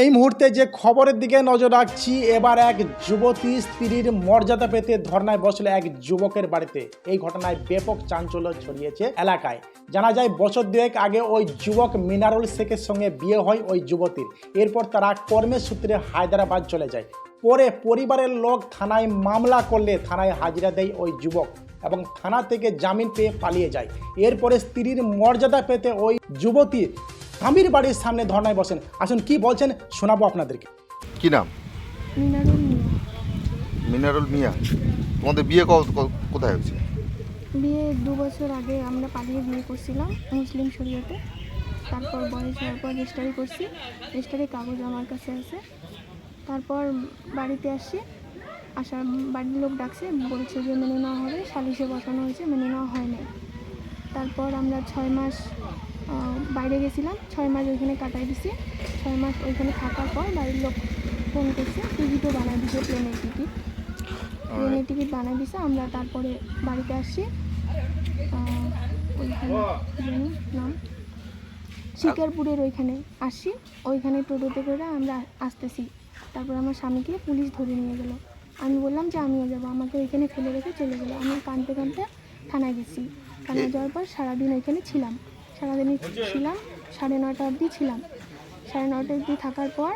এই মুহূর্তে যে খবরের দিকে নজর রাখছি, এবার এক যুবতী স্ত্রীর মর্যাদা পেতে ধর্নায় বসল এক যুবকের বাড়িতে। এই ঘটনায় ব্যাপক চাঞ্চল্য ছড়িয়েছে এলাকায়। জানা যায় বছর দুয়েক আগে ওই যুবক মিনারুল শেখের সঙ্গে বিয়ে হয় ওই যুবতীর। এরপর তারা কর্মের সূত্রে হায়দ্রাবাদ চলে যায়। পরে পরিবারের লোক থানায় মামলা করলে থানায় হাজিরা দেয় ওই যুবক এবং থানা থেকে জামিন পেয়ে পালিয়ে যায়। এরপরে স্ত্রীর মর্যাদা পেতে ওই যুবতী স্বামীর বাড়ির সামনে ধর্নায় বসেন। আসুন কি বলছেন শোনাবো আপনাদেরকে। কি নাম? মিনারুল মিয়া। মিনারুল মিয়া। তোমাদের বিয়ে কোথায় হয়েছে? বিয়ে 2 বছর আগে আমরা পালিয়ে বিয়ে করছিলাম মুসলিম শরীয়তে। তারপর বয়স হওয়ার পর রেজিস্ট্রি করছি, রেজিস্ট্রির কাগজ আমার কাছে আছে। তারপর বাড়িতে আসছি, আসার বাড়ির লোক ডাকছে, বলছে যে মেনে নেওয়া হবে, সালিশে বসানো হয়েছে, মেনে নেওয়া হয়নি। তারপর আমরা 6 মাস বাইরে গেছিলাম, 6 মাস ওইখানে কাটাই দিছি। 6 মাস ওইখানে থাকার পর বাড়ির লোক ফোন করছে, টিকিটও বানাই দিছে, প্লেনের টিকিট বানাই দিছে। আমরা তারপরে বাড়িতে আসছি, ওইখানে নাম শিকারপুরের ওইখানে আসছি। ওইখানে টোটোতে করে আমরা আসতেছি। তারপর আমার স্বামীকে পুলিশ ধরে নিয়ে গেল। আমি বললাম যে আমিও যাবো, আমাকে ওইখানে ফেলে রেখে চলে গেলো। আমি কাঁদতে কাঁদতে থানায় গেছি। থানায় যাওয়ার পর সারাদিন ওইখানে ছিলাম, সারাদিনই ছিলাম, 9:30 অবধি ছিলাম। 9:30 অবধি থাকার পর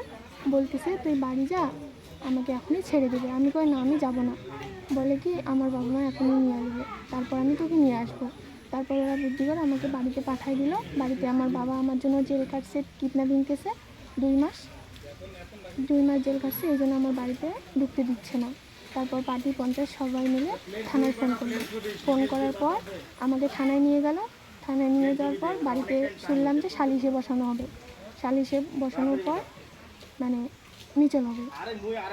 বলতেছে তুই বাড়ি যা, আমাকে এখনই ছেড়ে দেবে। আমি কই না, আমি যাব না। বলে কি আমার বাবা মা এখনই নিয়ে আসবে, তারপর আমি তোকে নিয়ে আসবো। তারপর ওরা বুদ্ধি করে আমাকে বাড়িতে পাঠিয়ে দিল। বাড়িতে আমার বাবা আমার জন্য জেল কাটছে, কিডন্যাপিং কেসে 2 মাস জেল কাটছে। এই জন্য আমার বাড়িতে ঢুকতে দিচ্ছে না। তারপর পার্টি পঞ্চায়েত সবাই মিলে থানায় ফোন করলো। ফোন করার পর আমাকে থানায় নিয়ে গেল। থানায় নিয়ে যাওয়ার পর বাড়িতে শুনলাম যে সালিশে বসানো হবে। সালিশে বসানোর পর মানে মিচল হবে।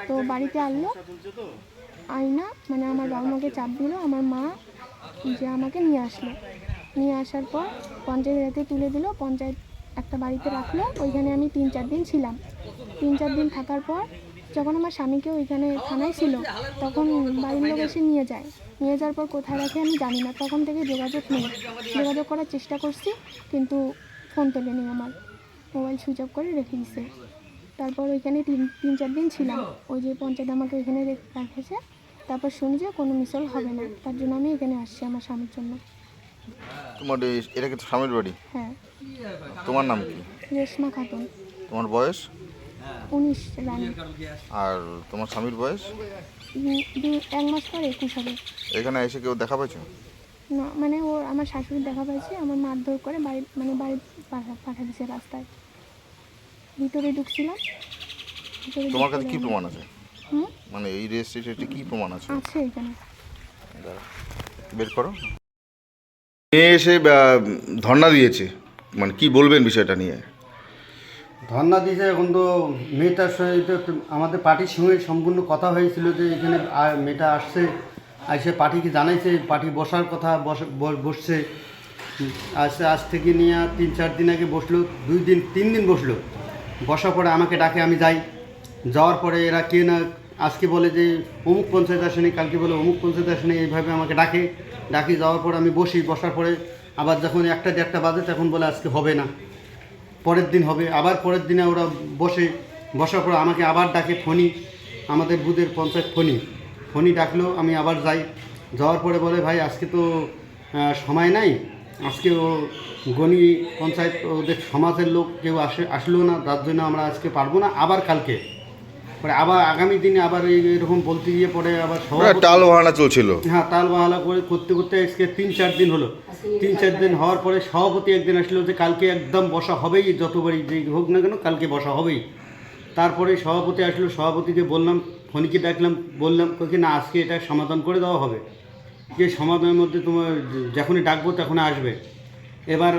তো বাড়িতে আনলো আইনা, মানে আমার বাবা মাকে চাপ দিল, আমার মা যে আমাকে নিয়ে আসলো। নিয়ে আসার পর পঞ্চায়েত রাতে তুলে দিল, পঞ্চায়েত একটা বাড়িতে রাখলো। ওইখানে আমি 3-4 দিন ছিলাম। 3-4 দিন থাকার পর যখন আমার স্বামীকে ওইখানে থানায় ছিল, তখন বাড়ির লোক এসে নিয়ে যায়। নিয়ে যাওয়ার পর কোথায় রাখে আমি জানি না। তখন থেকে যোগাযোগ নেই। যোগাযোগ করার চেষ্টা করছি, কিন্তু ফোন তোলেনি, আমার মোবাইল সুইচ অফ করে রেখে দিছে। তারপর ওইখানে 3-4 দিন ছিলাম। ওই যে পঞ্চায়েত আমাকে ওইখানে রেখেছে। তারপর শুনি যে কোনো মিসল হবে না, তার জন্য আমি এখানে আসছি আমার স্বামীর জন্য। তোমার এটা কি স্বামীর বাড়ি? হ্যাঁ। তোমার নাম কি? রেশমা খাতুন। তোমার বয়স? 19 রানী। আর তোমার স্বামীর বয়স? 1 মাস পর 21 হবে। এখানে এসে কেউ দেখা পাইছো? না, মানে ও আমার শাশুড়ি দেখা পাইছে, আমার মারধর করে বাড়ি পাঠা দিছে রাস্তায়। ভিতরে ঢুকছিলাম। তোমার কাছে কি প্রমাণ আছে? মানে এই রেজিস্ট্রিতে কি প্রমাণ আছে? আছে এখানে। বের করো। মেয়ে এসে ধর্ণা দিয়েছে, মানে কি বলবেন বিষয়টা নিয়ে? ধর্ণা দিয়েছে। এখন তো মেয়েটার সঙ্গে আমাদের পার্টির সঙ্গে সম্পূর্ণ কথা হয়েছিল যে এখানে মেয়েটা আসছে, এসে পার্টিকে জানাইছে, পার্টি বসার কথা, বসছে। আসছে আজ থেকে নিয়ে 3-4 দিন আগে বসলো, 2-3 দিন বসলো। বসার পরে আমাকে ডাকে, আমি যাই। যাওয়ার পরে এরা কে না আজকে বলে যে অমুক পঞ্চায়েত আসেনি, কালকে বলে অমুক পঞ্চায়েত আসেনি, এইভাবে আমাকে ডাকি। যাওয়ার পরে আমি বসার পরে আবার যখন 1-1:30 বাজে তখন বলে আজকে হবে না, পরের দিন হবে। আবার পরের দিনে ওরা বসার পর আমাকে আবার ডাকে ফোনি, আমাদের বুথের পঞ্চায়েত ফোনি ডাকলো। আমি আবার যাওয়ার পরে বলে ভাই আজকে তো সময় নাই, আজকে ও গণি পঞ্চায়েত ওদের সমাজের লোক কেউ আসলো না, তার জন্য আমরা আজকে পারবো না, আবার কালকে। পরে আবার আগামী দিনে আবার এরকম বলতে গিয়ে পরে আবার টাল বাহানা চলছিল। হ্যাঁ, টাল বাহানা করতে আজকে 3-4 দিন হলো। 3-4 দিন হওয়ার পরে সভাপতি একদিন আসলো যে কালকে একদম বসা হবেই, যতবারই যে হোক না কেন কালকে বসা হবেই। তারপরে সভাপতি আসলো, সভাপতিকে বললাম, ফোনকে ডাকলাম, বললাম কি না আজকে এটা সমাধান করে দেওয়া হবে, যে সমাধানের মধ্যে তোমার যখনই ডাকবো তখন আসবে। এবার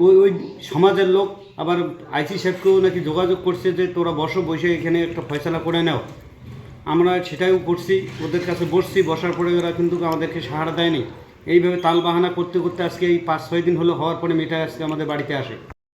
ওই সমাজের লোক আবার আইসি সাহেবকেও নাকি যোগাযোগ করছে যে তোরা বসে এখানে একটা ফয়সালা করে নাও। আমরা সেটাও করছি, ওদের কাছে বসার পরে ওরা কিন্তু আমাদেরকে সাহারা দেয়নি। এইভাবে তাল বাহানা করতে আজকে এই 5-6 দিন হলো হওয়ার পরে মেয়েটা আজকে আমাদের বাড়িতে আসে।